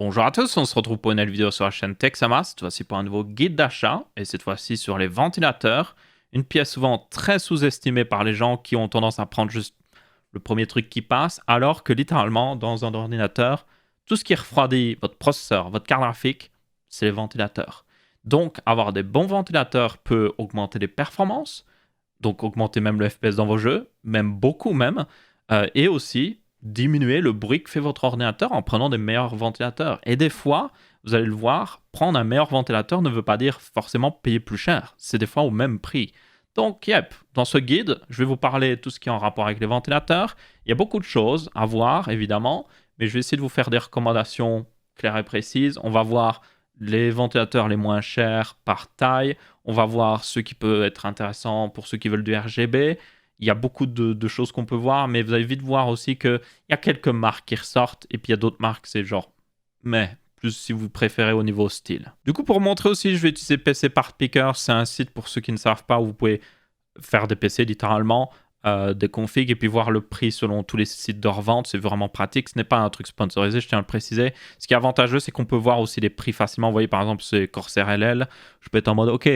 Bonjour à tous, on se retrouve pour une nouvelle vidéo sur la chaîne Texama, cette fois-ci pour un nouveau guide d'achat, et cette fois-ci sur les ventilateurs, une pièce souvent très sous-estimée par les gens qui ont tendance à prendre juste le premier truc qui passe, alors que littéralement, dans un ordinateur, tout ce qui refroidit votre processeur, votre carte graphique, c'est les ventilateurs. Donc, avoir des bons ventilateurs peut augmenter les performances, donc augmenter même le FPS dans vos jeux, même beaucoup même, et aussi diminuer le bruit que fait votre ordinateur en prenant des meilleurs ventilateurs. Et des fois, vous allez le voir, prendre un meilleur ventilateur ne veut pas dire forcément payer plus cher. C'est des fois au même prix. Donc, dans ce guide, je vais vous parler de tout ce qui est en rapport avec les ventilateurs. Il y a beaucoup de choses à voir, évidemment, mais je vais essayer de vous faire des recommandations claires et précises. On va voir les ventilateurs les moins chers par taille. On va voir ce qui peut être intéressant pour ceux qui veulent du RGB. Il y a beaucoup de choses qu'on peut voir, mais vous allez vite voir aussi qu'il y a quelques marques qui ressortent, et puis il y a d'autres marques, c'est genre, mais plus si vous préférez au niveau style. Du coup, pour montrer aussi, je vais utiliser PC Part Picker. C'est un site, pour ceux qui ne savent pas, où vous pouvez faire des PC littéralement, des configs, et puis voir le prix selon tous les sites de revente. C'est vraiment pratique. Ce n'est pas un truc sponsorisé, je tiens à le préciser. Ce qui est avantageux, c'est qu'on peut voir aussi les prix facilement. Vous voyez, par exemple, c'est Corsair LL. Je peux être en mode, ok,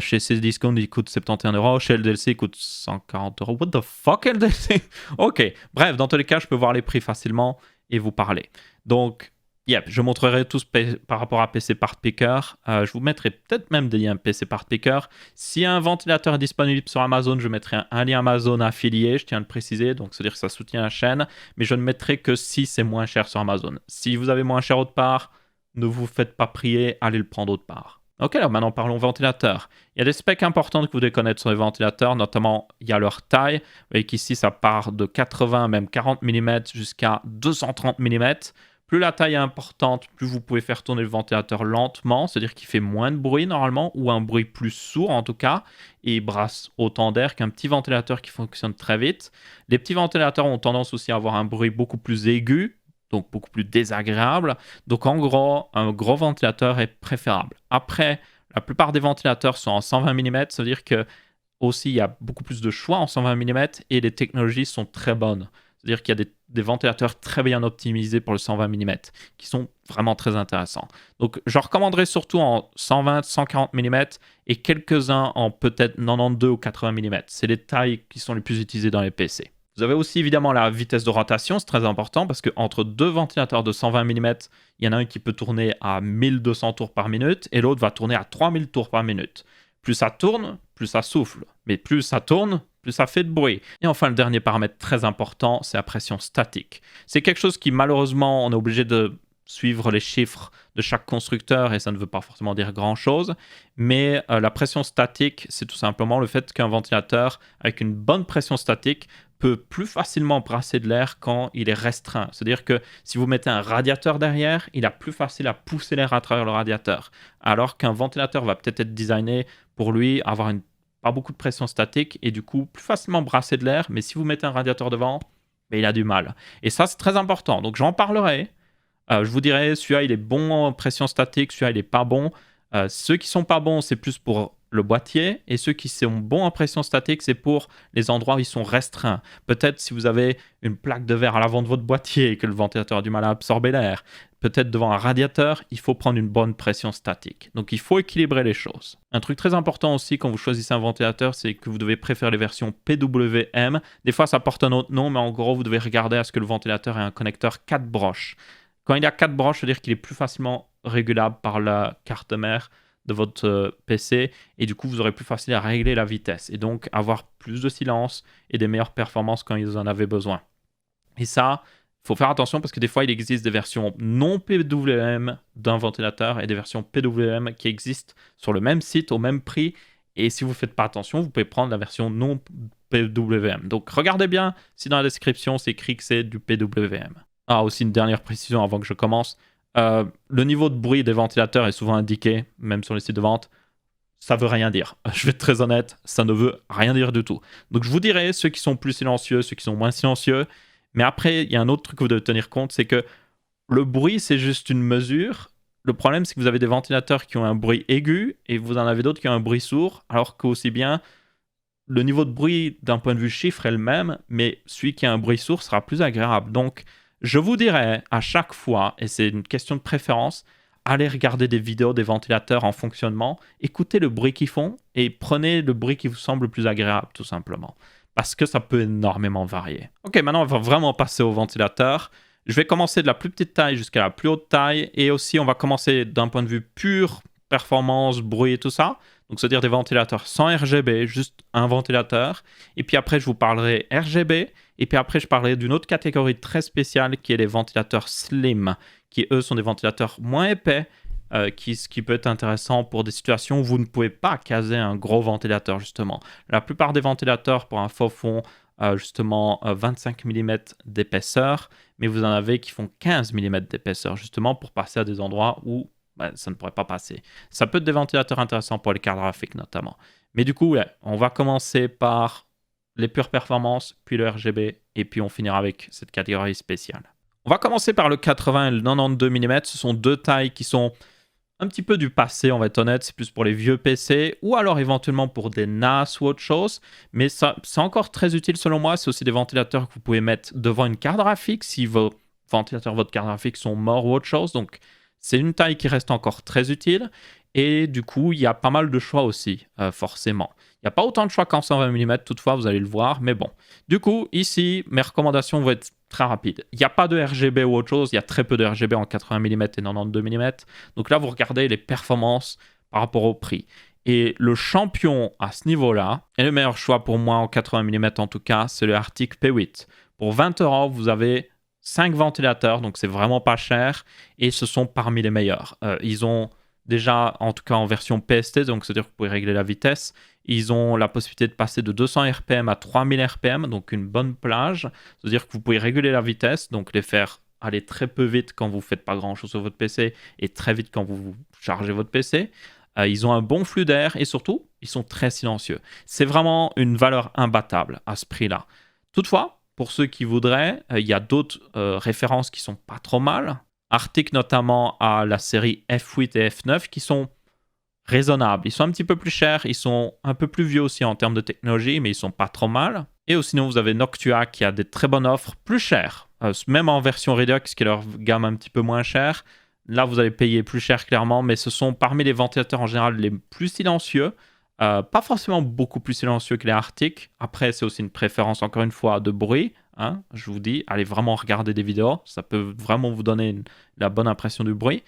chez Cdiscount, il coûte 71 euros. Chez LDLC, il coûte 140 euros. What the fuck, LDLC? Ok, bref, dans tous les cas, je peux voir les prix facilement et vous parler. Donc, je montrerai tout par rapport à PC Part Picker. Je vous mettrai peut-être même des liens PC Part Picker. Si un ventilateur est disponible sur Amazon, je mettrai un lien Amazon affilié, je tiens à le préciser, donc c'est-à-dire que ça soutient la chaîne, mais je ne mettrai que si c'est moins cher sur Amazon. Si vous avez moins cher autre part, ne vous faites pas prier, allez le prendre autre part. Ok, alors maintenant parlons ventilateurs. Il y a des specs importantes que vous devez connaître sur les ventilateurs, notamment il y a leur taille. Vous voyez qu'ici ça part de 80, même 40 mm jusqu'à 230 mm. Plus la taille est importante, plus vous pouvez faire tourner le ventilateur lentement, c'est-à-dire qu'il fait moins de bruit normalement, ou un bruit plus sourd en tout cas, et il brasse autant d'air qu'un petit ventilateur qui fonctionne très vite. Les petits ventilateurs ont tendance aussi à avoir un bruit beaucoup plus aigu, donc beaucoup plus désagréable. Donc en gros, un gros ventilateur est préférable. Après, la plupart des ventilateurs sont en 120 mm, c'est-à-dire que aussi il y a beaucoup plus de choix en 120 mm et les technologies sont très bonnes. C'est-à-dire qu'il y a des ventilateurs très bien optimisés pour le 120 mm qui sont vraiment très intéressants. Donc, je recommanderais surtout en 120, 140 mm et quelques-uns en peut-être 92 ou 80 mm. C'est les tailles qui sont les plus utilisées dans les PC. Vous avez aussi évidemment la vitesse de rotation, c'est très important parce qu'entre deux ventilateurs de 120 mm, il y en a un qui peut tourner à 1200 tours par minute et l'autre va tourner à 3000 tours par minute. Plus ça tourne, plus ça souffle. Mais plus ça tourne, plus ça fait de bruit. Et enfin, le dernier paramètre très important, c'est la pression statique. C'est quelque chose qui, malheureusement, on est obligé de suivre les chiffres de chaque constructeur et ça ne veut pas forcément dire grand-chose. Mais la pression statique, c'est tout simplement le fait qu'un ventilateur avec une bonne pression statique peut plus facilement brasser de l'air quand il est restreint. C'est-à-dire que si vous mettez un radiateur derrière, il est plus facile à pousser l'air à travers le radiateur. Alors qu'un ventilateur va peut-être être designé pour lui avoir pas beaucoup de pression statique et du coup plus facilement brasser de l'air. Mais si vous mettez un radiateur devant, ben, il a du mal. Et ça, c'est très important. Donc j'en parlerai. Je vous dirai, celui-là, il est bon en pression statique, celui-là, il n'est pas bon. Ceux qui sont pas bons, c'est plus pour le boîtier. Et ceux qui sont bons en pression statique, c'est pour les endroits où ils sont restreints. Peut-être si vous avez une plaque de verre à l'avant de votre boîtier et que le ventilateur a du mal à absorber l'air. Peut-être devant un radiateur, il faut prendre une bonne pression statique. Donc il faut équilibrer les choses. Un truc très important aussi quand vous choisissez un ventilateur, c'est que vous devez préférer les versions PWM. Des fois, ça porte un autre nom, mais en gros, vous devez regarder à ce que le ventilateur ait un connecteur 4 broches. Quand il y a 4 broches, ça veut dire qu'il est plus facilement régulable par la carte mère de votre PC et du coup vous aurez plus facile à régler la vitesse et donc avoir plus de silence et des meilleures performances quand ils en avaient besoin. Et ça, il faut faire attention parce que des fois il existe des versions non PWM d'un ventilateur et des versions PWM qui existent sur le même site au même prix et si vous ne faites pas attention, vous pouvez prendre la version non PWM. Donc regardez bien si dans la description c'est écrit que c'est du PWM. Ah, aussi une dernière précision avant que je commence. Le niveau de bruit des ventilateurs est souvent indiqué, même sur les sites de vente. Ça veut rien dire. Je vais être très honnête, ça ne veut rien dire du tout. Donc je vous dirai ceux qui sont plus silencieux, ceux qui sont moins silencieux. Mais après, il y a un autre truc que vous devez tenir compte, c'est que le bruit, c'est juste une mesure. Le problème, c'est que vous avez des ventilateurs qui ont un bruit aigu et vous en avez d'autres qui ont un bruit sourd, alors qu'aussi bien, le niveau de bruit d'un point de vue chiffre est le même, mais celui qui a un bruit sourd sera plus agréable. Donc, Je vous dirais à chaque fois, et c'est une question de préférence, allez regarder des vidéos des ventilateurs en fonctionnement, écoutez le bruit qu'ils font et prenez le bruit qui vous semble le plus agréable, tout simplement. Parce que ça peut énormément varier. Ok, maintenant on va vraiment passer au ventilateur. Je vais commencer de la plus petite taille jusqu'à la plus haute taille. Et aussi, on va commencer d'un point de vue pur, performance, bruit et tout ça. Donc, c'est-à-dire des ventilateurs sans RGB, juste un ventilateur. Et puis après, je vous parlerai RGB. Et puis après, je parlerai d'une autre catégorie très spéciale qui est les ventilateurs slim, qui eux sont des ventilateurs moins épais, ce qui peut être intéressant pour des situations où vous ne pouvez pas caser un gros ventilateur, justement. La plupart des ventilateurs, pour un faux fond, justement 25 mm d'épaisseur, mais vous en avez qui font 15 mm d'épaisseur, justement pour passer à des endroits où ça ne pourrait pas passer. Ça peut être des ventilateurs intéressants pour les cartes graphiques notamment. Mais du coup, ouais, on va commencer par les pures performances, puis le RGB, et puis on finira avec cette catégorie spéciale. On va commencer par le 80 et le 92 mm. Ce sont deux tailles qui sont un petit peu du passé, on va être honnête. C'est plus pour les vieux PC ou alors éventuellement pour des NAS ou autre chose. Mais ça, c'est encore très utile selon moi. C'est aussi des ventilateurs que vous pouvez mettre devant une carte graphique si vos ventilateurs, votre carte graphique sont morts ou autre chose. Donc, c'est une taille qui reste encore très utile. Et du coup, il y a pas mal de choix aussi, forcément. Il n'y a pas autant de choix qu'en 120 mm, toutefois, vous allez le voir. Mais bon, du coup, ici, mes recommandations vont être très rapides. Il n'y a pas de RGB ou autre chose. Il y a très peu de RGB en 80 mm et 92 mm. Donc là, vous regardez les performances par rapport au prix. Et le champion à ce niveau-là, et le meilleur choix pour moi en 80 mm en tout cas, c'est le Arctic P8. Pour 20 €, vous avez 5 ventilateurs, donc c'est vraiment pas cher. Et ce sont parmi les meilleurs. Ils ont déjà, en tout cas en version PST, donc c'est-à-dire que vous pouvez régler la vitesse. Ils ont la possibilité de passer de 200 RPM à 3000 RPM, donc une bonne plage. C'est-à-dire que vous pouvez réguler la vitesse, donc les faire aller très peu vite quand vous ne faites pas grand-chose sur votre PC et très vite quand vous chargez votre PC. Ils ont un bon flux d'air et surtout, ils sont très silencieux. C'est vraiment une valeur imbattable à ce prix-là. Toutefois, pour ceux qui voudraient, il y a d'autres références qui sont pas trop mal. Arctic notamment à la série F8 et F9 qui sont raisonnables. Ils sont un petit peu plus chers, ils sont un peu plus vieux aussi en termes de technologie, mais ils sont pas trop mal. Et sinon, vous avez Noctua qui a des très bonnes offres, plus chères, même en version Redux, qui est leur gamme un petit peu moins chère. Là, vous allez payer plus cher clairement, mais ce sont parmi les ventilateurs en général les plus silencieux. Pas forcément beaucoup plus silencieux que les Arctic. Après, c'est aussi une préférence, encore une fois, de bruit. Hein, je vous dis, allez vraiment regarder des vidéos. Ça peut vraiment vous donner la bonne impression du bruit.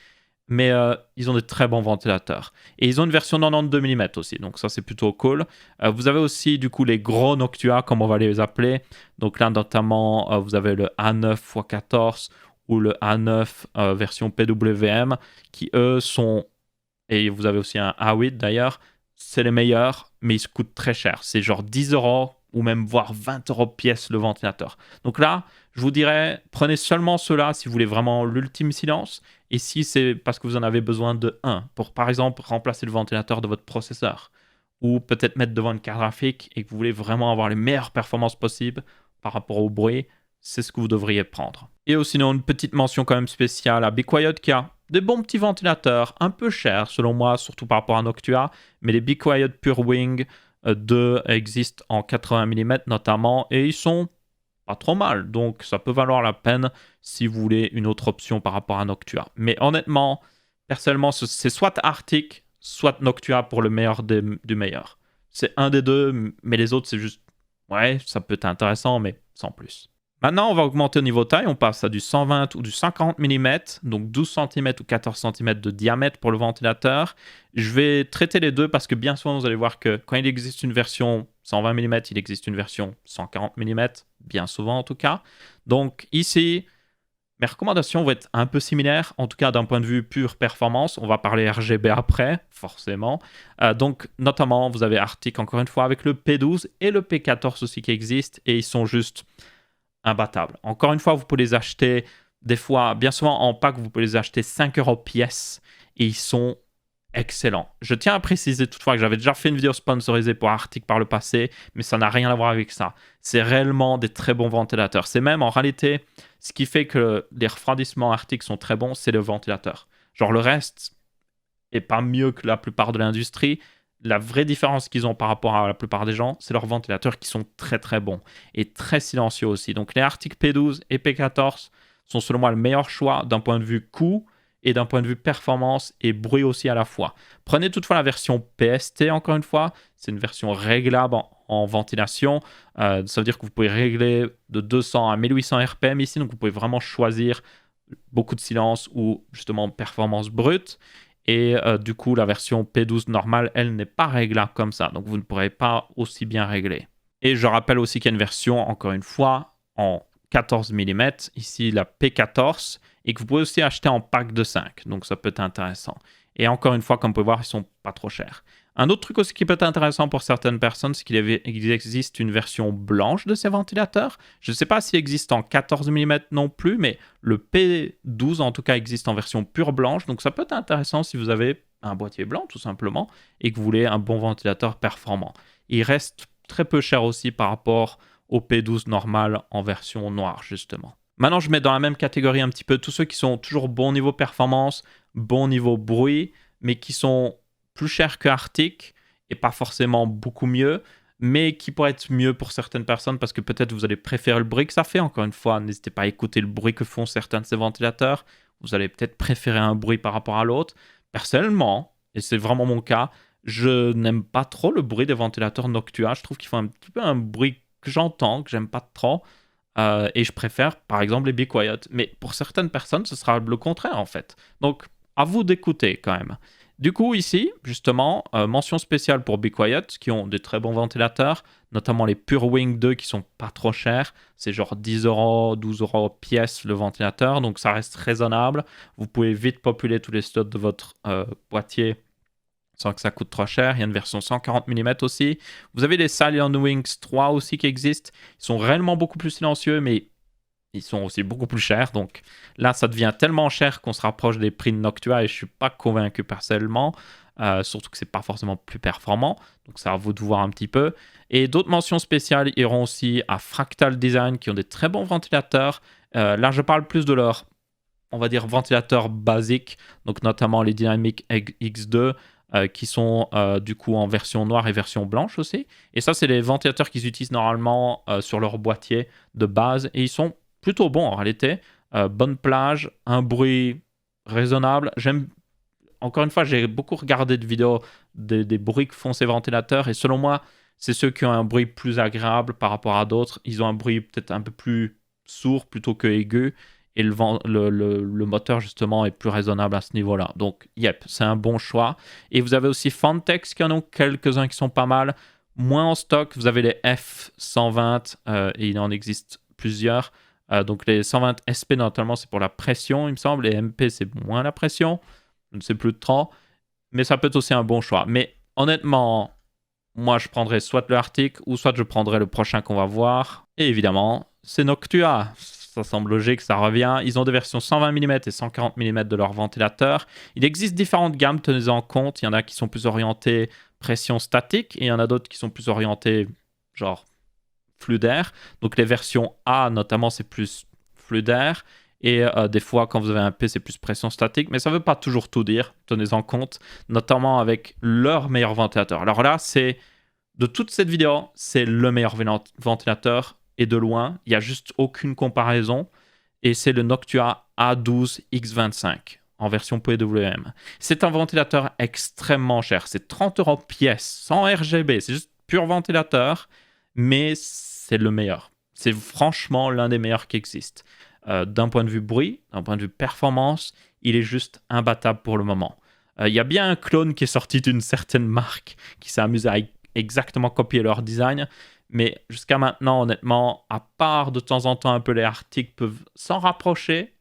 Mais ils ont des très bons ventilateurs. Et ils ont une version 92 mm aussi, donc ça c'est plutôt cool. Vous avez aussi du coup les gros Noctua, comme on va les appeler. Donc là notamment, vous avez le A9x14 ou le A9 version PWM, qui eux sont... Et vous avez aussi un A8 d'ailleurs. C'est les meilleurs, mais ils se coûtent très cher. C'est genre 10 € ou même voire 20 € pièce le ventilateur. Donc là, je vous dirais, prenez seulement ceux-là si vous voulez vraiment l'ultime silence. Et si c'est parce que vous en avez besoin de un, pour par exemple remplacer le ventilateur de votre processeur, ou peut-être mettre devant une carte graphique et que vous voulez vraiment avoir les meilleures performances possibles par rapport au bruit, c'est ce que vous devriez prendre. Et sinon, une petite mention quand même spéciale à Be Quiet qui a des bons petits ventilateurs, un peu chers selon moi, surtout par rapport à Noctua, mais les Be Quiet Pure Wing 2 existent en 80 mm notamment, et ils sont pas trop mal, donc ça peut valoir la peine si vous voulez une autre option par rapport à Noctua. Mais honnêtement, personnellement, c'est soit Arctic, soit Noctua pour le meilleur du meilleur. C'est un des deux, mais les autres, c'est juste... Ouais, ça peut être intéressant, mais sans plus. Maintenant, on va augmenter au niveau taille. On passe à du 120 ou du 50 mm, donc 12 cm ou 14 cm de diamètre pour le ventilateur. Je vais traiter les deux parce que bien souvent, vous allez voir que quand il existe une version 120 mm, il existe une version 140 mm, bien souvent en tout cas. Donc ici, mes recommandations vont être un peu similaires, en tout cas d'un point de vue pure performance. On va parler RGB après, forcément. Donc notamment, vous avez Arctic encore une fois avec le P12 et le P14 aussi qui existent et ils sont juste... imbattables. Encore une fois, vous pouvez les acheter des fois, bien souvent en pack, vous pouvez les acheter 5 € pièce et ils sont excellents. Je tiens à préciser toutefois que j'avais déjà fait une vidéo sponsorisée pour Arctic par le passé, mais ça n'a rien à voir avec ça. C'est réellement des très bons ventilateurs. C'est même en réalité ce qui fait que les refroidissements Arctic sont très bons, c'est le ventilateur. Genre le reste est pas mieux que la plupart de l'industrie. La vraie différence qu'ils ont par rapport à la plupart des gens, c'est leurs ventilateurs qui sont très très bons et très silencieux aussi. Donc les Arctic P12 et P14 sont selon moi le meilleur choix d'un point de vue coût et d'un point de vue performance et bruit aussi à la fois. Prenez toutefois la version PST, encore une fois. C'est une version réglable en ventilation. Ça veut dire que vous pouvez régler de 200 à 1800 RPM ici. Donc, vous pouvez vraiment choisir beaucoup de silence ou justement performance brute. Et du coup, la version P12 normale, elle n'est pas réglable comme ça. Donc, vous ne pourrez pas aussi bien régler. Et je rappelle aussi qu'il y a une version, encore une fois, en 14 mm. Ici, la P14. Et que vous pouvez aussi acheter en pack de 5. Donc, ça peut être intéressant. Et encore une fois, comme vous pouvez voir, ils sont pas trop chers. Un autre truc aussi qui peut être intéressant pour certaines personnes, c'est qu'il existe une version blanche de ces ventilateurs. Je ne sais pas s'il existe en 14 mm non plus, mais le P12 en tout cas existe en version pure blanche. Donc ça peut être intéressant si vous avez un boîtier blanc tout simplement et que vous voulez un bon ventilateur performant. Il reste très peu cher aussi par rapport au P12 normal en version noire justement. Maintenant, je mets dans la même catégorie un petit peu tous ceux qui sont toujours bon niveau performance, bon niveau bruit, mais qui sont plus chers que Arctic et pas forcément beaucoup mieux, mais qui pourraient être mieux pour certaines personnes parce que peut-être vous allez préférer le bruit que ça fait. Encore une fois, n'hésitez pas à écouter le bruit que font certains de ces ventilateurs. Vous allez peut-être préférer un bruit par rapport à l'autre. Personnellement, et c'est vraiment mon cas, je n'aime pas trop le bruit des ventilateurs Noctua. Je trouve qu'ils font un petit peu un bruit que j'entends, que j'aime pas trop. Et je préfère, par exemple, les Be Quiet. Mais pour certaines personnes, ce sera le contraire, en fait. Donc, à vous d'écouter, quand même. Du coup, ici, justement, mention spéciale pour Be Quiet, qui ont des très bons ventilateurs, notamment les PureWing 2, qui sont pas trop chers. C'est genre 10 €, 12 € pièce, le ventilateur. Donc, ça reste raisonnable. Vous pouvez vite populer tous les slots de votre boîtier sans que ça coûte trop cher. Il y a une version 140 mm aussi. Vous avez les SilentWings 3 aussi qui existent. Ils sont réellement beaucoup plus silencieux, mais ils sont aussi beaucoup plus chers. Donc là, ça devient tellement cher qu'on se rapproche des prix de Noctua et je ne suis pas convaincu personnellement. Surtout que ce n'est pas forcément plus performant. Donc ça à vous de voir un petit peu. Et d'autres mentions spéciales iront aussi à Fractal Design qui ont des très bons ventilateurs. Là, je parle plus de leur, on va dire, ventilateurs basiques. Donc notamment les Dynamic X2. Qui sont du coup en version noire et version blanche aussi. Et ça, c'est les ventilateurs qu'ils utilisent normalement sur leur boîtier de base. Et ils sont plutôt bons en réalité. Bonne plage, un bruit raisonnable. Encore une fois, j'ai beaucoup regardé de vidéos des bruits que font ces ventilateurs. Et selon moi, c'est ceux qui ont un bruit plus agréable par rapport à d'autres. Ils ont un bruit peut-être un peu plus sourd plutôt que aigu. Et le moteur, justement, est plus raisonnable à ce niveau-là. Donc, yep, c'est un bon choix. Et vous avez aussi Fantex qui en ont quelques-uns qui sont pas mal. Moins en stock, vous avez les F120 et il en existe plusieurs. Donc, les 120 SP, notamment, c'est pour la pression, il me semble. Les MP, c'est moins la pression. Je ne sais plus de trop. Mais ça peut être aussi un bon choix. Mais honnêtement, moi, je prendrais soit le Arctic ou soit je prendrais le prochain qu'on va voir. Et évidemment, c'est Noctua. Ça semble logique, ça revient. Ils ont des versions 120 mm et 140 mm de leur ventilateur. Il existe différentes gammes, tenez-en compte. Il y en a qui sont plus orientés pression statique et il y en a d'autres qui sont plus orientés genre flux d'air. Donc les versions A, notamment, c'est plus flux d'air. Et des fois, quand vous avez un P, c'est plus pression statique. Mais ça ne veut pas toujours tout dire, tenez-en compte. Notamment avec leur meilleur ventilateur. Alors là, c'est de toute cette vidéo, c'est le meilleur ventilateur. Et de loin, il n'y a juste aucune comparaison. Et c'est le Noctua A12X25 en version PWM. C'est un ventilateur extrêmement cher. C'est 30 € pièce, sans RGB. C'est juste pur ventilateur, mais c'est le meilleur. C'est franchement l'un des meilleurs qui existent. D'un point de vue bruit, d'un point de vue performance, il est juste imbattable pour le moment. Il y a bien un clone qui est sorti d'une certaine marque qui s'est amusé à exactement copier leur design. Mais jusqu'à maintenant, honnêtement, à part de temps en temps un peu les Arctic peuvent s'en rapprocher,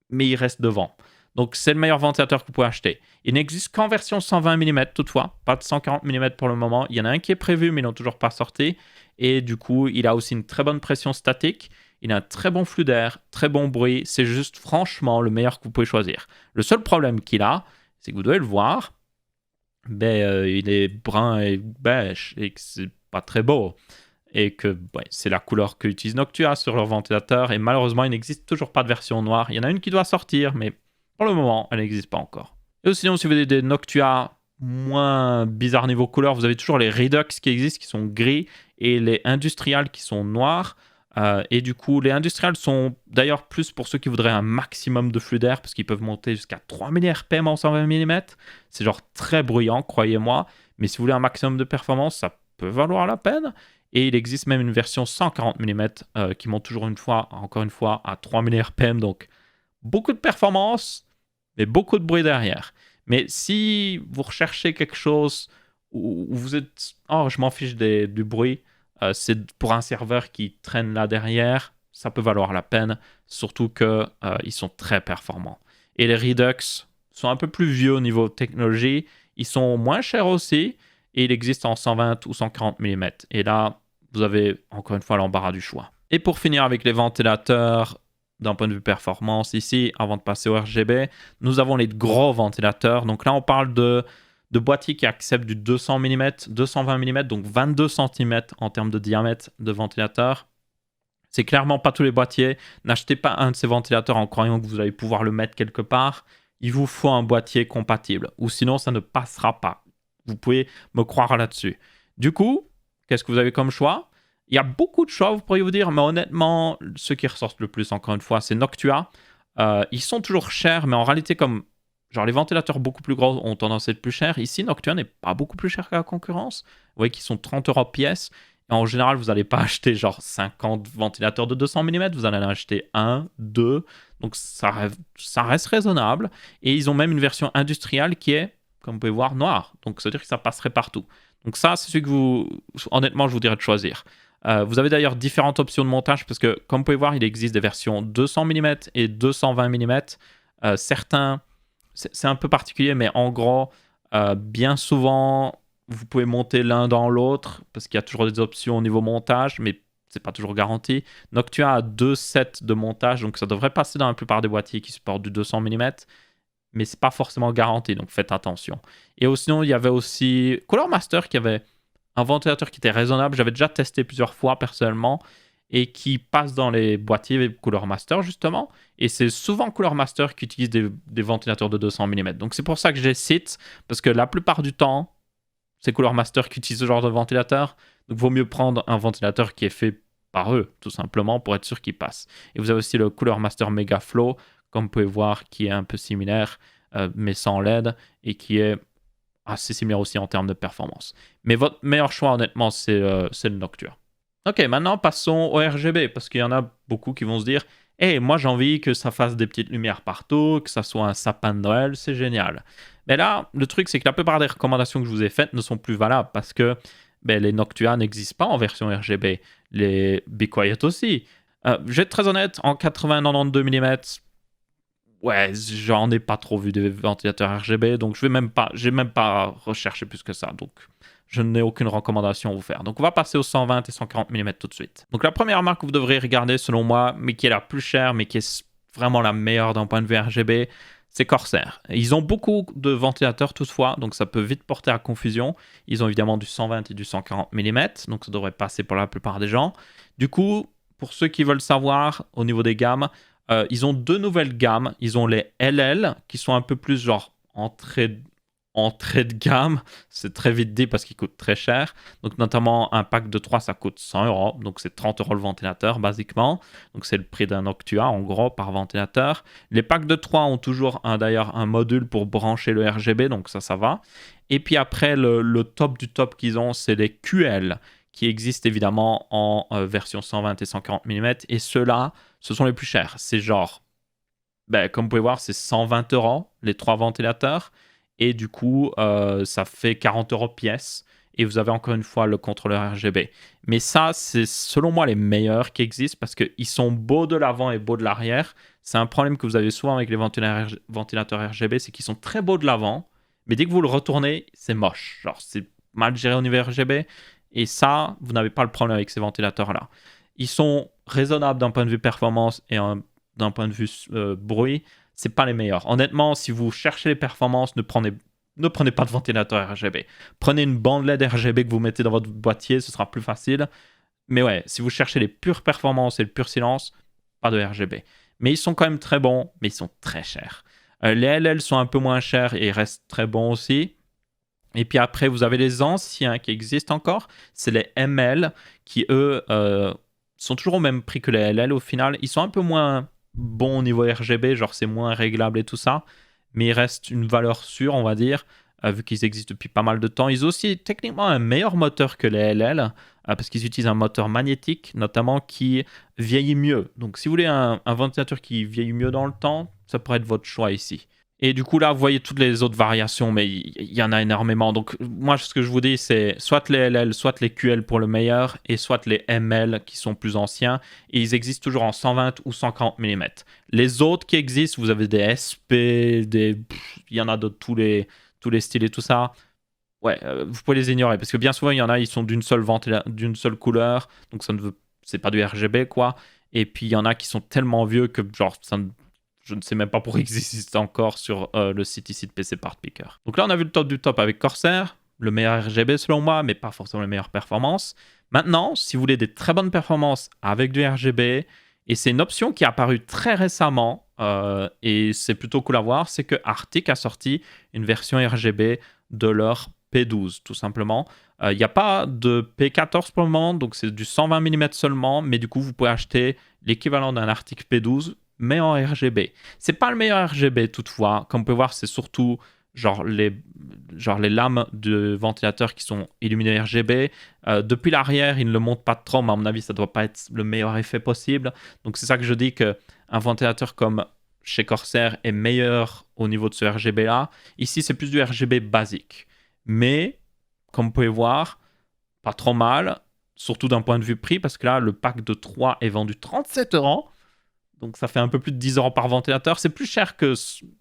mais ils restent devant. Donc c'est le meilleur ventilateur que vous pouvez acheter. Il n'existe qu'en version 120 mm toutefois, pas de 140 mm pour le moment. Il y en a un qui est prévu, mais ils n'ont toujours pas sorti. Et du coup, il a aussi une très bonne pression statique. Il a un très bon flux d'air, très bon bruit. C'est juste franchement le meilleur que vous pouvez choisir. Le seul problème qu'il a, c'est que vous devez le voir, il est brun et beige et que c'est pas très beau et que c'est la couleur qu'utilise Noctua sur leur ventilateur et malheureusement il n'existe toujours pas de version noire. Il y en a une qui doit sortir mais pour le moment elle n'existe pas encore. Et sinon si vous avez des Noctua moins bizarres niveau couleur, vous avez toujours les Redux qui existent qui sont gris et les Industrial qui sont noirs. Et du coup, les industriels sont d'ailleurs plus pour ceux qui voudraient un maximum de flux d'air, parce qu'ils peuvent monter jusqu'à 3000 RPM en 120 mm. C'est genre très bruyant, croyez-moi. Mais si vous voulez un maximum de performance, ça peut valoir la peine. Et il existe même une version 140 mm qui monte encore une fois, à 3000 RPM. Donc, beaucoup de performance, mais beaucoup de bruit derrière. Mais si vous recherchez quelque chose où vous êtes... Oh, je m'en fiche du bruit. C'est pour un serveur qui traîne là derrière, ça peut valoir la peine, surtout qu'ils sont très performants. Et les Redux sont un peu plus vieux au niveau technologie, ils sont moins chers aussi, et il existe en 120 ou 140 mm. Et là, vous avez encore une fois l'embarras du choix. Et pour finir avec les ventilateurs, d'un point de vue performance, ici, avant de passer au RGB, nous avons les gros ventilateurs. Donc là, on parle de boîtiers qui acceptent du 200 mm, 220 mm, donc 22 cm en termes de diamètre de ventilateur. C'est clairement pas tous les boîtiers. N'achetez pas un de ces ventilateurs en croyant que vous allez pouvoir le mettre quelque part. Il vous faut un boîtier compatible, ou sinon ça ne passera pas. Vous pouvez me croire là-dessus. Du coup, qu'est-ce que vous avez comme choix? Il y a beaucoup de choix, vous pourriez vous dire, mais honnêtement, ceux qui ressortent le plus, encore une fois, c'est Noctua. Ils sont toujours chers, mais en réalité, comme genre les ventilateurs beaucoup plus gros ont tendance à être plus chers, ici, Noctua n'est pas beaucoup plus cher que la concurrence. Vous voyez qu'ils sont 30 € pièce. Et en général, vous n'allez pas acheter genre 50 ventilateurs de 200 mm, vous allez en acheter 1, 2. Donc ça reste raisonnable. Et ils ont même une version industrielle qui est, comme vous pouvez voir, noire. Donc ça veut dire que ça passerait partout. Donc ça, c'est celui que honnêtement, je vous dirais de choisir. Vous avez d'ailleurs différentes options de montage parce que, comme vous pouvez voir, il existe des versions 200 mm et 220 mm. Certains, c'est un peu particulier, mais en gros, bien souvent, vous pouvez monter l'un dans l'autre parce qu'il y a toujours des options au niveau montage, mais c'est pas toujours garanti. Noctua a 2 sets de montage, donc ça devrait passer dans la plupart des boîtiers qui supportent du 200 mm, mais c'est pas forcément garanti, donc faites attention. Et sinon, il y avait aussi Cooler Master qui avait un ventilateur qui était raisonnable. J'avais déjà testé plusieurs fois personnellement et qui passe dans les boîtiers Cooler Master justement. Et c'est souvent Cooler Master qui utilise des ventilateurs de 200 mm. Donc c'est pour ça que je les cite, parce que la plupart du temps, c'est Cooler Master qui utilise ce genre de ventilateur. Donc il vaut mieux prendre un ventilateur qui est fait par eux, tout simplement, pour être sûr qu'il passe. Et vous avez aussi le Cooler Master Mega Flow, comme vous pouvez voir, qui est un peu similaire, mais sans LED, et qui est assez similaire aussi en termes de performance. Mais votre meilleur choix, honnêtement, c'est le Noctua. Ok, maintenant passons au RGB, parce qu'il y en a beaucoup qui vont se dire « Hey, moi j'ai envie que ça fasse des petites lumières partout, que ça soit un sapin de Noël, c'est génial. » Mais là, le truc, c'est que la plupart des recommandations que je vous ai faites ne sont plus valables, parce que les Noctua n'existent pas en version RGB. Les Be Quiet aussi. Je vais être très honnête, en 80-92 mm, ouais, j'en ai pas trop vu des ventilateurs RGB, donc j'ai même pas recherché plus que ça, donc je n'ai aucune recommandation à vous faire. Donc on va passer aux 120 et 140 mm tout de suite. Donc la première marque que vous devriez regarder selon moi, mais qui est la plus chère, mais qui est vraiment la meilleure d'un point de vue RGB, c'est Corsair. Ils ont beaucoup de ventilateurs toutefois, donc ça peut vite porter à confusion. Ils ont évidemment du 120 et du 140 mm, donc ça devrait passer pour la plupart des gens. Du coup, pour ceux qui veulent savoir, au niveau des gammes, ils ont 2 nouvelles gammes. Ils ont les LL, qui sont un peu plus genre entrée de gamme. C'est très vite dit parce qu'ils coûtent très cher. Donc notamment un pack de 3, ça coûte 100 €. Donc c'est 30 € le ventilateur, basiquement. Donc c'est le prix d'un Noctua, en gros, par ventilateur. Les packs de 3 ont toujours d'ailleurs un module pour brancher le RGB, donc ça va. Et puis après, le top du top qu'ils ont, c'est les QL, qui existent évidemment en version 120 et 140 mm. Et ceux-là, ce sont les plus chers. C'est genre, comme vous pouvez voir, c'est 120 € les 3 ventilateurs. Et du coup, ça fait 40 € pièce. Et vous avez encore une fois le contrôleur RGB. Mais ça, c'est selon moi les meilleurs qui existent parce qu'ils sont beaux de l'avant et beaux de l'arrière. C'est un problème que vous avez souvent avec les ventilateurs RGB, c'est qu'ils sont très beaux de l'avant. Mais dès que vous le retournez, c'est moche. Genre, c'est mal géré au niveau RGB. Et ça, vous n'avez pas le problème avec ces ventilateurs-là. Ils sont raisonnables d'un point de vue performance et d'un point de vue bruit. C'est pas les meilleurs. Honnêtement, si vous cherchez les performances, ne prenez pas de ventilateur RGB. Prenez une bande LED RGB que vous mettez dans votre boîtier, ce sera plus facile. Mais ouais, si vous cherchez les pures performances et le pur silence, pas de RGB. Mais ils sont quand même très bons, mais ils sont très chers. Les LL sont un peu moins chers et restent très bons aussi. Et puis après, vous avez les anciens qui existent encore. C'est les ML qui, eux, sont toujours au même prix que les LL au final. Ils sont un peu moins bons au niveau RGB, genre c'est moins réglable et tout ça, mais ils restent une valeur sûre, on va dire, vu qu'ils existent depuis pas mal de temps. Ils ont aussi techniquement un meilleur moteur que les LL, parce qu'ils utilisent un moteur magnétique, notamment, qui vieillit mieux. Donc si vous voulez un ventilateur qui vieillit mieux dans le temps, ça pourrait être votre choix ici. Et du coup, là, vous voyez toutes les autres variations, mais il y en a énormément. Donc, moi, ce que je vous dis, c'est soit les LL, soit les QL pour le meilleur, et soit les ML qui sont plus anciens. Et ils existent toujours en 120 ou 140 mm. Les autres qui existent, vous avez des SP, il y en a de tous les styles et tout ça. Ouais, vous pouvez les ignorer, parce que bien souvent, il y en a, ils sont d'une seule couleur, donc c'est pas du RGB, quoi. Et puis, il y en a qui sont tellement vieux que, genre, je ne sais même pas pourquoi ils existent encore sur le site ici de PC Part Picker. Donc là, on a vu le top du top avec Corsair, le meilleur RGB selon moi, mais pas forcément les meilleures performances. Maintenant, si vous voulez des très bonnes performances avec du RGB, et c'est une option qui est apparue très récemment, et c'est plutôt cool à voir, c'est que Arctic a sorti une version RGB de leur P12, tout simplement. Il n'y a pas de P14 pour le moment, donc c'est du 120 mm seulement, mais du coup, vous pouvez acheter l'équivalent d'un Arctic P12, mais en RGB. C'est pas le meilleur RGB toutefois. Comme vous pouvez voir, c'est surtout genre les lames de ventilateur qui sont illuminées RGB. Depuis l'arrière, ils ne le montent pas trop, mais à mon avis, ça doit pas être le meilleur effet possible. Donc c'est ça que je dis qu'un ventilateur comme chez Corsair est meilleur au niveau de ce RGB là. Ici, c'est plus du RGB basique. Mais, comme vous pouvez voir, pas trop mal, surtout d'un point de vue prix, parce que là, le pack de 3 est vendu 37 €. Donc ça fait un peu plus de 10 € par ventilateur. C'est plus cher que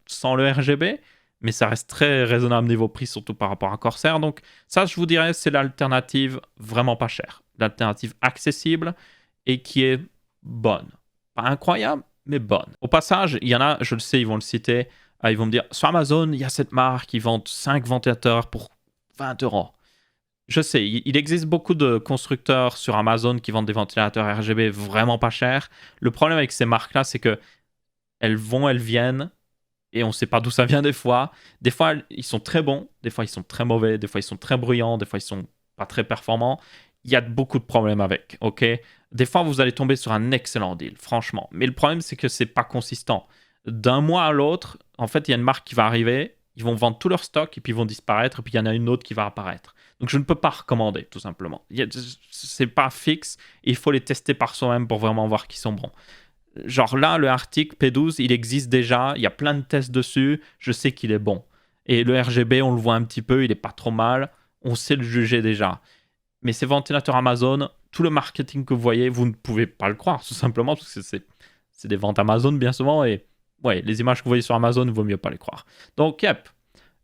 sans le RGB, mais ça reste très raisonnable niveau prix, surtout par rapport à Corsair. Donc ça, je vous dirais, c'est l'alternative vraiment pas chère. L'alternative accessible et qui est bonne. Pas incroyable, mais bonne. Au passage, il y en a, je le sais, ils vont le citer, ils vont me dire, sur Amazon, il y a cette marque, ils vendent 5 ventilateurs pour 20 €. Je sais, il existe beaucoup de constructeurs sur Amazon qui vendent des ventilateurs RGB vraiment pas chers. Le problème avec ces marques-là, c'est que elles viennent, et on ne sait pas d'où ça vient des fois. Des fois, ils sont très bons, des fois, ils sont très mauvais, des fois, ils sont très bruyants, des fois, ils sont pas très performants. Il y a beaucoup de problèmes avec, ok? Des fois, vous allez tomber sur un excellent deal, franchement. Mais le problème, c'est que c'est pas consistant. D'un mois à l'autre, en fait, il y a une marque qui va arriver, ils vont vendre tout leur stock, et puis ils vont disparaître, et puis il y en a une autre qui va apparaître. Donc je ne peux pas recommander, tout simplement. C'est pas fixe, et il faut les tester par soi-même pour vraiment voir qu'ils sont bons. Genre là, le Arctic P12, il existe déjà, il y a plein de tests dessus, je sais qu'il est bon. Et le RGB, on le voit un petit peu, il est pas trop mal, on sait le juger déjà. Mais ces ventilateurs Amazon, tout le marketing que vous voyez, vous ne pouvez pas le croire, tout simplement, parce que c'est des ventes Amazon bien souvent, et ouais, les images que vous voyez sur Amazon, il vaut mieux pas les croire. Donc, yep.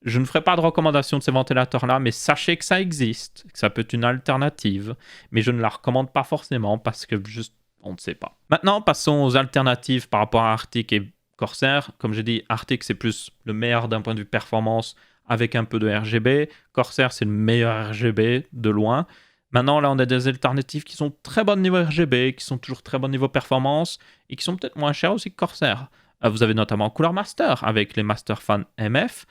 Je ne ferai pas de recommandation de ces ventilateurs-là, mais sachez que ça existe, que ça peut être une alternative, mais je ne la recommande pas forcément parce que juste, on ne sait pas. Maintenant, passons aux alternatives par rapport à Arctic et Corsair. Comme j'ai dit, Arctic, c'est plus le meilleur d'un point de vue performance avec un peu de RGB. Corsair, c'est le meilleur RGB de loin. Maintenant, là, on a des alternatives qui sont très bonnes niveau RGB, qui sont toujours très bonnes niveau performance et qui sont peut-être moins chères aussi que Corsair. Vous avez notamment Cooler Master avec les Master Fan MF.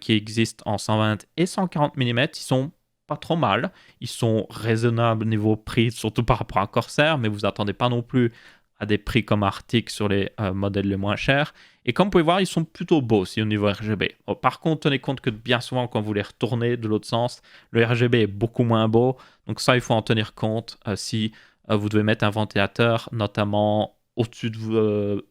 Qui existent en 120 et 140 mm. Ils sont pas trop mal. Ils sont raisonnables niveau prix, surtout par rapport à Corsair, mais vous attendez pas non plus à des prix comme Arctic sur les modèles les moins chers. Et comme vous pouvez voir, ils sont plutôt beaux aussi au niveau RGB. Par contre, tenez compte que bien souvent, quand vous les retournez de l'autre sens, le RGB est beaucoup moins beau. Donc ça, il faut en tenir compte si vous devez mettre un ventilateur, notamment au-dessus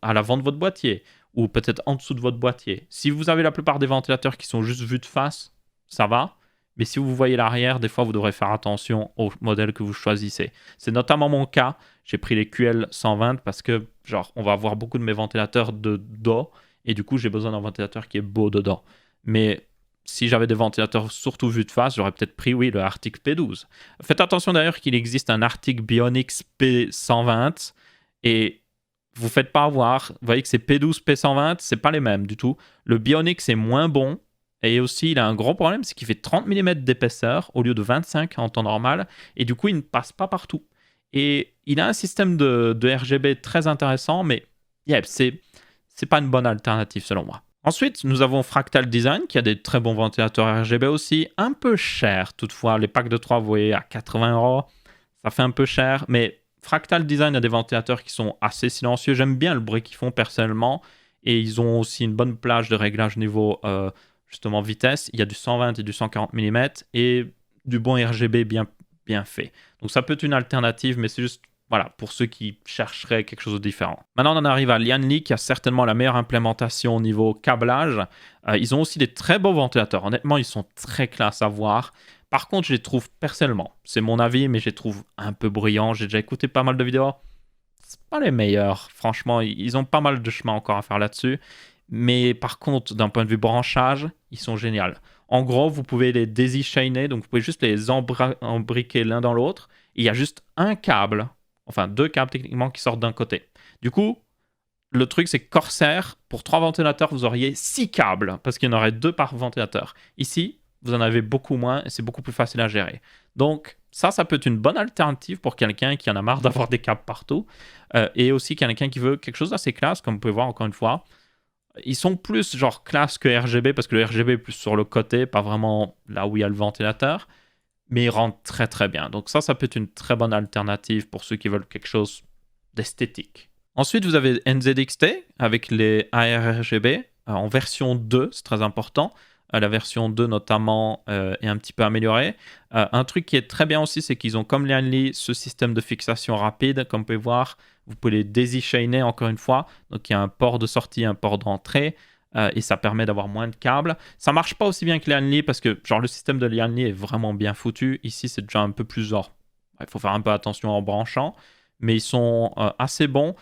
à l'avant de votre boîtier, ou peut-être en dessous de votre boîtier. Si vous avez la plupart des ventilateurs qui sont juste vus de face, ça va. Mais si vous voyez l'arrière, des fois, vous devrez faire attention au modèle que vous choisissez. C'est notamment mon cas. J'ai pris les QL 120 parce que, genre, on va avoir beaucoup de mes ventilateurs de dos. Et du coup, j'ai besoin d'un ventilateur qui est beau dedans. Mais si j'avais des ventilateurs surtout vus de face, j'aurais peut-être pris, oui, le Arctic P12. Faites attention d'ailleurs qu'il existe un Arctic Bionics P120. Et vous faites pas avoir. Vous voyez que c'est P12, P120, c'est pas les mêmes du tout. Le Bionics est moins bon. Et aussi, il a un gros problème, c'est qu'il fait 30 mm d'épaisseur au lieu de 25 en temps normal. Et du coup, il ne passe pas partout. Et il a un système de RGB très intéressant, mais yeah, c'est pas une bonne alternative selon moi. Ensuite, nous avons Fractal Design, qui a des très bons ventilateurs RGB aussi. Un peu cher, toutefois. Les packs de 3, vous voyez, à 80 €. Ça fait un peu cher, mais Fractal Design a des ventilateurs qui sont assez silencieux. J'aime bien le bruit qu'ils font personnellement. Et ils ont aussi une bonne plage de réglage niveau justement vitesse. Il y a du 120 et du 140 mm et du bon RGB bien fait. Donc ça peut être une alternative, mais c'est juste voilà, pour ceux qui chercheraient quelque chose de différent. Maintenant, on en arrive à Lianli, qui a certainement la meilleure implémentation au niveau câblage. Ils ont aussi des très beaux ventilateurs. Honnêtement, ils sont très classe à voir. Par contre, je les trouve personnellement, c'est mon avis, mais je les trouve un peu bruyants. J'ai déjà écouté pas mal de vidéos. C'est pas les meilleurs. Franchement, ils ont pas mal de chemin encore à faire là-dessus. Mais par contre, d'un point de vue branchage, ils sont géniaux. En gros, vous pouvez les daisy-chainer, donc vous pouvez juste les embriquer l'un dans l'autre. Il y a juste un câble, enfin 2 câbles techniquement qui sortent d'un côté. Du coup, le truc c'est que Corsair, pour 3 ventilateurs, vous auriez 6 câbles, parce qu'il y en aurait 2 par ventilateur. Ici, vous en avez beaucoup moins et c'est beaucoup plus facile à gérer. Donc ça peut être une bonne alternative pour quelqu'un qui en a marre d'avoir des câbles partout. Et aussi quelqu'un qui veut quelque chose d'assez classe, comme vous pouvez voir encore une fois. Ils sont plus genre classe que RGB, parce que le RGB est plus sur le côté, pas vraiment là où il y a le ventilateur. Mais ils rentrent très très bien. Donc ça peut être une très bonne alternative pour ceux qui veulent quelque chose d'esthétique. Ensuite, vous avez NZXT avec les ARRGB en version 2, c'est très important. La version 2 notamment est un petit peu améliorée. Un truc qui est très bien aussi, c'est qu'ils ont comme Lianli ce système de fixation rapide. Comme vous pouvez voir, vous pouvez les daisy-chainer encore une fois. Donc il y a un port de sortie, un port d'entrée. Et ça permet d'avoir moins de câbles. Ça marche pas aussi bien que Lianli parce que genre le système de Lianli est vraiment bien foutu. Ici, c'est déjà un peu plus genre. Il faut faire un peu attention en branchant. Mais ils sont assez bons.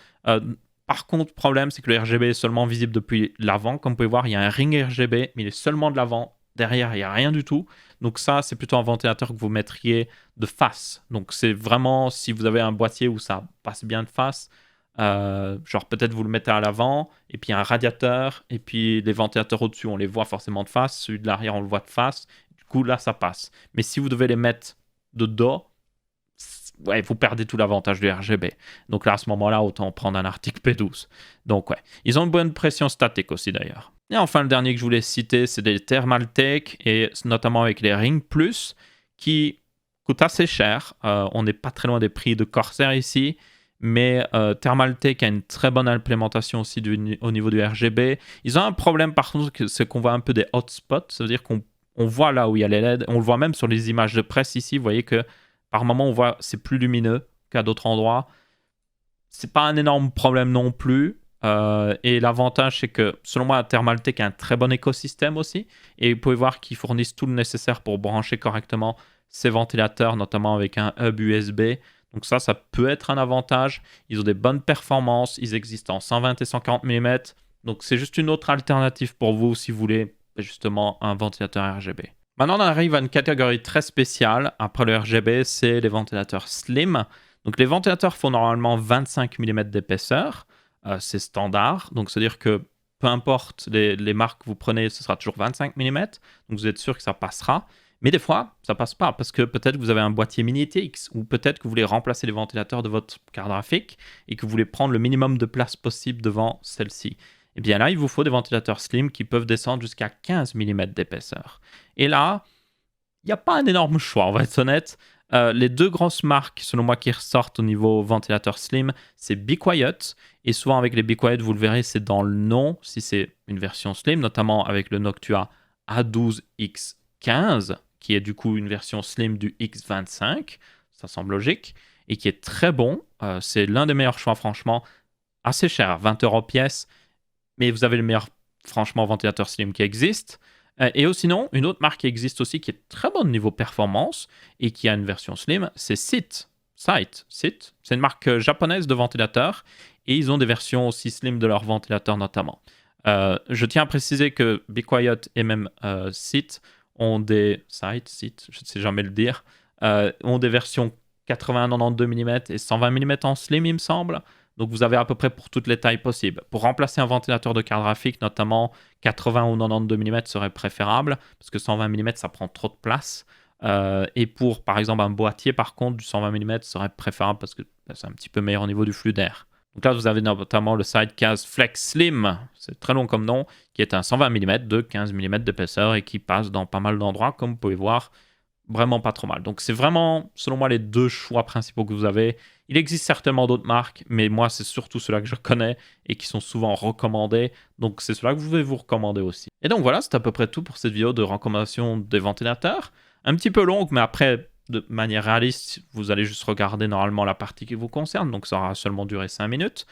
Par contre, le problème, c'est que le RGB est seulement visible depuis l'avant. Comme vous pouvez voir, il y a un ring RGB, mais il est seulement de l'avant. Derrière, il n'y a rien du tout. Donc ça, c'est plutôt un ventilateur que vous mettriez de face. Donc c'est vraiment, si vous avez un boîtier où ça passe bien de face, genre peut-être vous le mettez à l'avant, et puis un radiateur, et puis les ventilateurs au-dessus, on les voit forcément de face. Celui de l'arrière, on le voit de face. Du coup, là, ça passe. Mais si vous devez les mettre de dos, ouais, vous perdez tout l'avantage du RGB. Donc là, à ce moment-là, autant prendre un Arctic P12. Donc ouais, ils ont une bonne pression statique aussi d'ailleurs. Et enfin, le dernier que je voulais citer, c'est des Thermaltake, et notamment avec les Ring Plus, qui coûtent assez cher. On n'est pas très loin des prix de Corsair ici, mais Thermaltake a une très bonne implémentation aussi au niveau du RGB. Ils ont un problème par contre, c'est qu'on voit un peu des hotspots, ça veut dire qu'on voit là où il y a les LED, on le voit même sur les images de presse ici, vous voyez que par moment, on voit c'est plus lumineux qu'à d'autres endroits. C'est pas un énorme problème non plus. Et l'avantage, c'est que, selon moi, Thermaltake a un très bon écosystème aussi. Et vous pouvez voir qu'ils fournissent tout le nécessaire pour brancher correctement ces ventilateurs, notamment avec un hub USB. Donc ça peut être un avantage. Ils ont des bonnes performances. Ils existent en 120 et 140 mm. Donc c'est juste une autre alternative pour vous si vous voulez justement un ventilateur RGB. Maintenant, on arrive à une catégorie très spéciale. Après le RGB, c'est les ventilateurs slim. Donc, les ventilateurs font normalement 25 mm d'épaisseur. C'est standard. Donc, c'est-à-dire que peu importe les marques que vous prenez, ce sera toujours 25 mm. Donc, vous êtes sûr que ça passera. Mais des fois, ça passe pas parce que peut-être vous avez un boîtier mini TX ou peut-être que vous voulez remplacer les ventilateurs de votre carte graphique et que vous voulez prendre le minimum de place possible devant celle-ci. Et bien là, il vous faut des ventilateurs slim qui peuvent descendre jusqu'à 15 mm d'épaisseur. Et là, il n'y a pas un énorme choix, on va être honnête. Les 2 grosses marques, selon moi, qui ressortent au niveau ventilateur slim, c'est Be Quiet. Et souvent, avec les Be Quiet, vous le verrez, c'est dans le nom, si c'est une version slim, notamment avec le Noctua A12X15, qui est du coup une version slim du X25. Ça semble logique. Et qui est très bon. C'est l'un des meilleurs choix, franchement. Assez cher, 20 € pièce. Mais vous avez le meilleur, franchement, ventilateur slim qui existe. Et sinon, une autre marque qui existe aussi, qui est très bonne niveau performance et qui a une version slim, c'est Site. C'est une marque japonaise de ventilateurs et ils ont des versions aussi slim de leurs ventilateurs notamment. Je tiens à préciser que Be Quiet et même Site ont des... Site, je ne sais jamais le dire, ont des versions 80-92 mm et 120 mm en slim, il me semble. Donc vous avez à peu près pour toutes les tailles possibles. Pour remplacer un ventilateur de carte graphique, notamment 80 ou 92 mm serait préférable, parce que 120 mm ça prend trop de place. Et pour par exemple un boîtier, par contre, du 120 mm serait préférable parce que c'est un petit peu meilleur au niveau du flux d'air. Donc là, vous avez notamment le Sidecast Flex Slim, c'est très long comme nom, qui est un 120 mm de 15 mm d'épaisseur et qui passe dans pas mal d'endroits, comme vous pouvez voir. vraiment pas trop mal. Donc c'est vraiment, selon moi, les deux choix principaux que vous avez. Il existe certainement d'autres marques, mais moi, c'est surtout ceux-là que je connais et qui sont souvent recommandés. Donc c'est ceux-là que je vais vous recommander aussi. Et donc voilà, c'est à peu près tout pour cette vidéo de recommandation des ventilateurs. Un petit peu longue, mais après, de manière réaliste, vous allez juste regarder normalement la partie qui vous concerne. Donc ça aura seulement duré 5 minutes.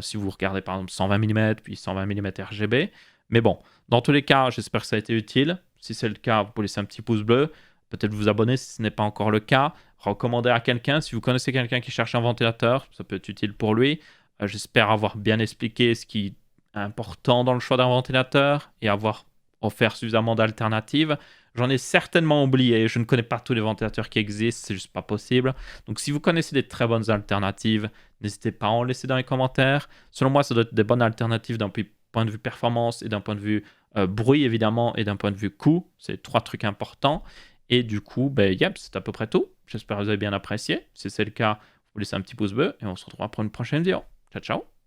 Si vous regardez par exemple 120 mm, puis 120 mm RGB. Mais bon, dans tous les cas, j'espère que ça a été utile. Si c'est le cas, vous pouvez laisser un petit pouce bleu. Peut-être vous abonner si ce n'est pas encore le cas. Recommander à quelqu'un. Si vous connaissez quelqu'un qui cherche un ventilateur, ça peut être utile pour lui. J'espère avoir bien expliqué ce qui est important dans le choix d'un ventilateur et avoir offert suffisamment d'alternatives. J'en ai certainement oublié. Je ne connais pas tous les ventilateurs qui existent. C'est juste pas possible. Donc si vous connaissez des très bonnes alternatives, n'hésitez pas à en laisser dans les commentaires. Selon moi, ça doit être des bonnes alternatives d'un point de vue performance et d'un point de vue bruit évidemment et d'un point de vue coût. C'est trois trucs importants. Et du coup, ben, yep, c'est à peu près tout. J'espère que vous avez bien apprécié. Si c'est le cas, vous laissez un petit pouce bleu et on se retrouvera pour une prochaine vidéo. Ciao, ciao.